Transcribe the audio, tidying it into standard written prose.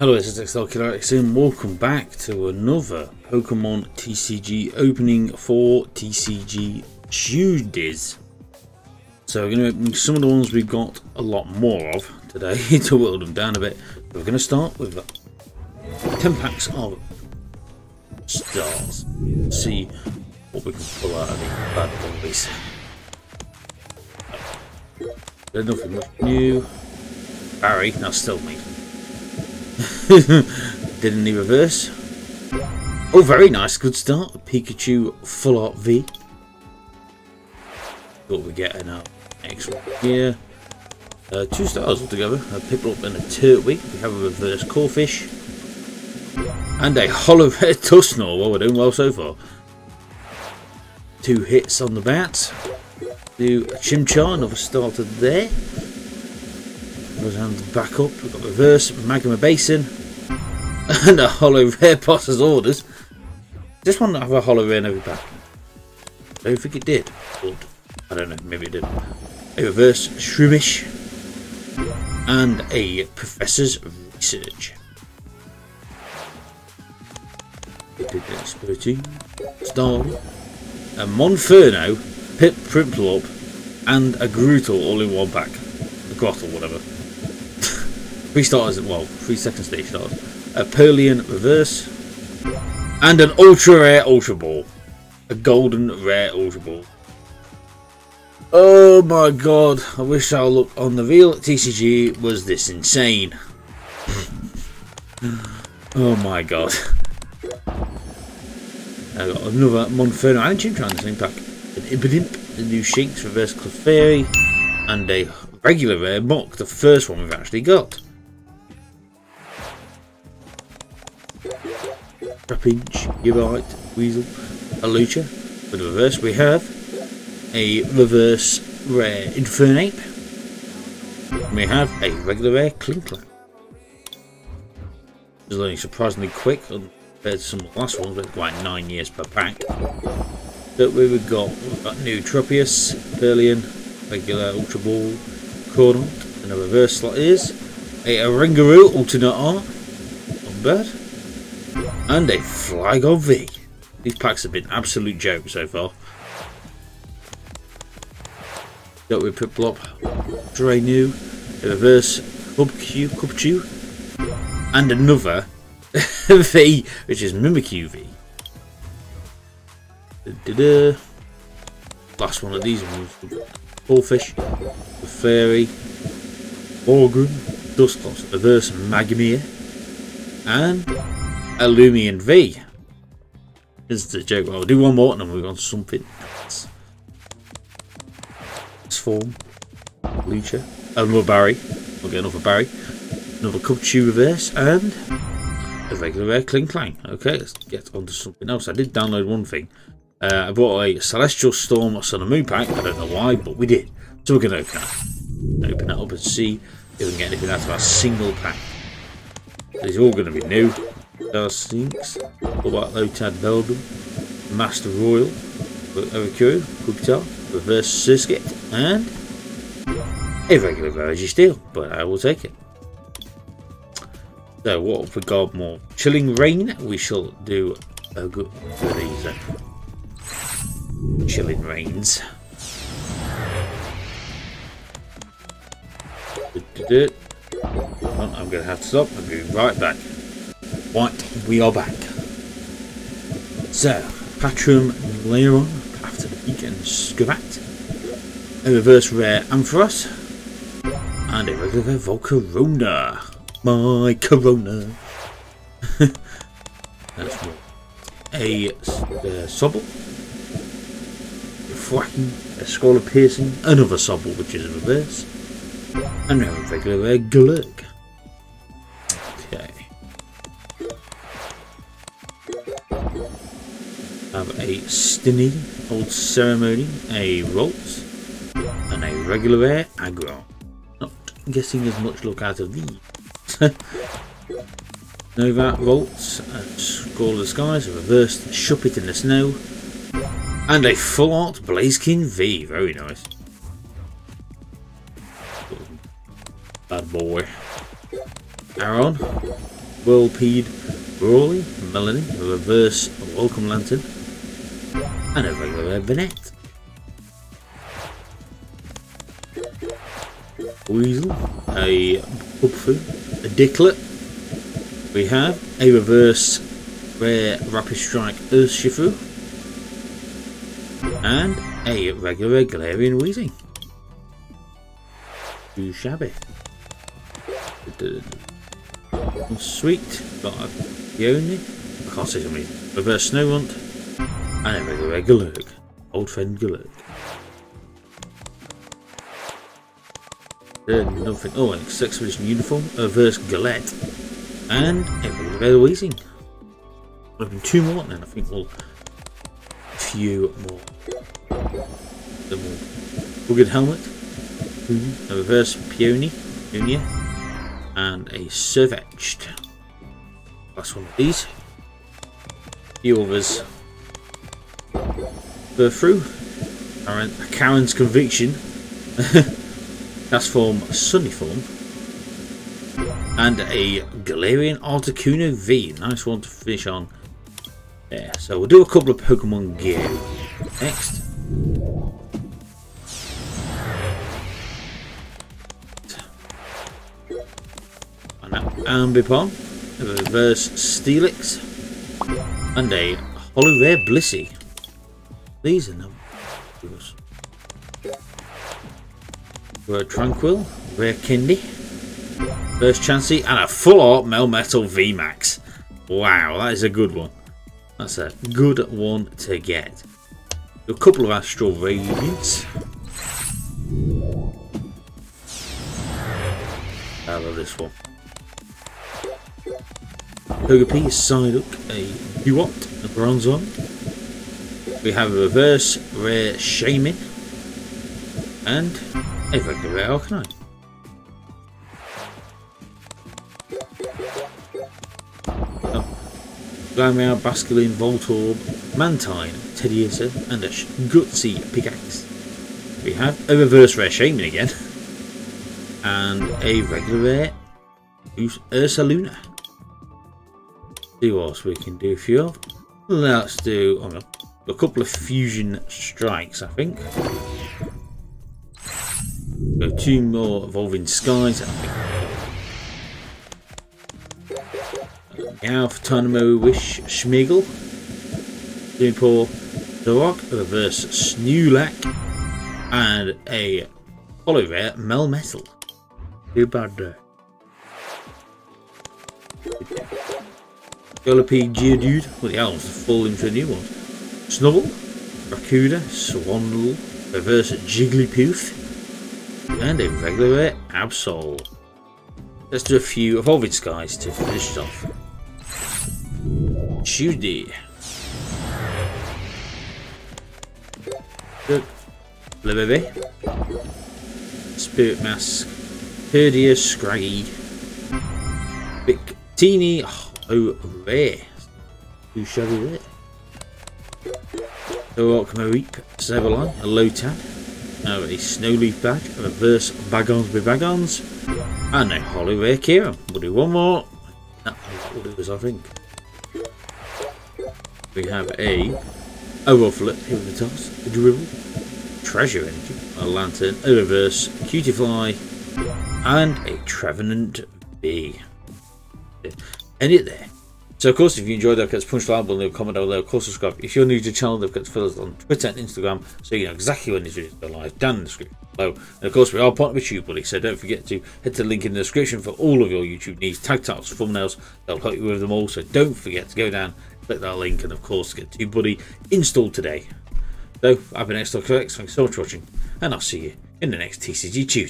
Hello, this is XLKiller and welcome back to another Pokemon TCG opening for TCG Tuesdays. So we're going to open some of the ones we've got a lot more of today to whittle them down a bit. We're going to start with 10 packs of stars. See what we can pull out of these bad boys. There's nothing much new. Barry, that's still me. Didn't he reverse? Oh, very nice, good start. Pikachu Full Art V. Thought we'd get an extra here. 2 stars altogether. A Piplup and a Turtwig. We have a reverse Corphish. And a Hollow Red Tusknor. Well, we're doing well so far. 2 hits on the bat. Do a Chimchar, another starter there. Goes down the back up. We've got reverse Magma Basin. And a Hollow Rare Potter's Orders. Just want to have a Hollow Rare in every pack. I don't think it did. But I don't know, maybe it did. A reverse Shroomish. And a Professor's Research. Star. A Monferno, Piplup, and a Grootl all in one pack. A Grottle, whatever. 3 starters, well, 3 second stage starters. A Perlian reverse. And an ultra rare Ultra Ball. A golden rare Ultra Ball. Oh my god, I wish our luck on the real TCG was this insane. Oh my god. I got another Monferno and Chimchar in the same pack. An Impidimp, the new Shinx reverse Clefairy, and a regular rare Mock, the first one we've actually got. Trapinch, Urite, Weasel, a Lucha. For the reverse, we have a reverse rare Infernape. We have a regular rare Klinklang. It's only surprisingly quick compared to some of the last ones, but quite 9 years per pack. That we've got new Tropius, Perlian, regular Ultra Ball, Cornant, and a reverse slot is a Ringaroo alternate art. Not bad. And a Flygon V. These packs have been absolute jokes so far. Got with Piplup, Drainu, a reverse Cubchoo, and another V, which is Mimikyu V. Last one of these ones: Bullfish, the Fairy, Orgun, Dusclops, reverse Magmir, and a Lumion V. This is the joke. Well, I'll do one more and then we'll move on to something else. Form, Lucha, another Barry. We'll get another Barry, another Cubchoo reverse, and a regular rare Klinklang. Okay, let's get on to something else. I did download one thing. I bought a Celestial Storm Sun and Moon pack. I don't know why, but we did. So we're going to open that up and see if we can get anything out of our single pack. These are all going to be new. Darcinx, White Lotad Beldum, Master Royal, Overcure, Kubitar, reverse Surskit, and a regular Registeel, but I will take it. So what have we got more? Chilling Rain, we shall do a good for these Chilling Rains. I'm going to have to stop. I'll be right back. Right, we are back. So, Patrum Leon, after the Peak and Scavat, a reverse rare Ampharos, and a regular Volcarona. My Corona. That's more. A Sobble, a Thwacken, a Scholar Piercing, another Sobble, which is a reverse, and a regular rare Glurk. Okay. Have a Stinny, Old Ceremony, a Roltz, and a regular rare Aggron. Not getting as much luck out of these. Nova, Roltz, a Squall of the Skies, a reversed Shuppet in the Snow, and a Full Art Blaziken V. Very nice. Bad boy. Aaron, Whirlpeed, Brawley, Melanie, a reverse Welcome Lantern, and a regular Vanette. Weasel, a Pugfu, a Dicklet. We have a reverse rare Rapid Strike Earthshifu, and a regular Galarian Weezing. Too shabby. Sweet, got a Peony, I can't say something. Reverse Snowrunt, and a regular Galurk. Old friend Galurk. Nothing. Oh, an expedition uniform, a reverse Galette, and a regular Weezing. Open 2 more, and then I think we'll a few more. The more Rugged Helmet, a reverse Peony, and a Servetched. Last one of these. A few others. Go through. Karen's Conviction. That's from Sunny Form. And a Galarian Articuno V. Nice one to finish on there. So we'll do a couple of Pokemon Go next. Ambipom, a reverse Steelix, and a holo rare Blissey. These are numbers. Rare Tranquil, rare Kindy, first Chansey, and a full art Melmetal VMAX. Wow, that is a good one. That's a good one to get. A couple of Astral Radiants. I love this one. Togepi, Psyduck, a Duot, a Bronzong. We have a reverse rare Shaman, and a regular rare Arcanine. Glameow, Basculin, Voltorb, Mantine, Teddiursa, and a Gutsy Pickaxe. We have a reverse rare Shaman again, and a regular rare Ursaluna. See what else we can do for you. Let's do a couple of Fusion Strikes, I think. Go 2 more Evolving Skies, I think. Meowth, Tynamo, Wish, Schmeagle, Doompour, Dorok, a reverse Snoolack, and a holo rare Melmetal. Too bad there. Golipede, Geodude, well the albums have fallen into a new one. Snubble, Rakuda, Swandle, reverse Jigglypuff, and a regular rare Absol. Let's do a few Evolving Skies to finish it off. Tuesday. Good. Blibby. Spirit Mask. Herdia, Scraggy. Victini. Oh, rare. Who shabby there? Dorok, Mareep, Sableye, a Lotad, a Snowleaf Badge, a reverse Bagons with Bagons, and a holo rare Kieran. We'll do one more. That will do us, I think. We have a Rufflet, Hypnotoss, a Dribble, Treasure Energy, a Lantern, a reverse Cutiefly, and a Trevenant B. End it there. So of course, if you enjoyed that, punch the like button, leave a comment down below, of course subscribe. If you're new to the channel, they've got follow us on Twitter and Instagram, so you know exactly when these videos go live, down in the description below. And of course, we are partnered with TubeBuddy, so don't forget to hit the link in the description for all of your YouTube needs, tag titles, thumbnails, they'll help you with them all. So don't forget to go down, click that link, and of course get TubeBuddy installed today. So I've been X. Thanks so much for watching, and I'll see you in the next TCG Tuesday.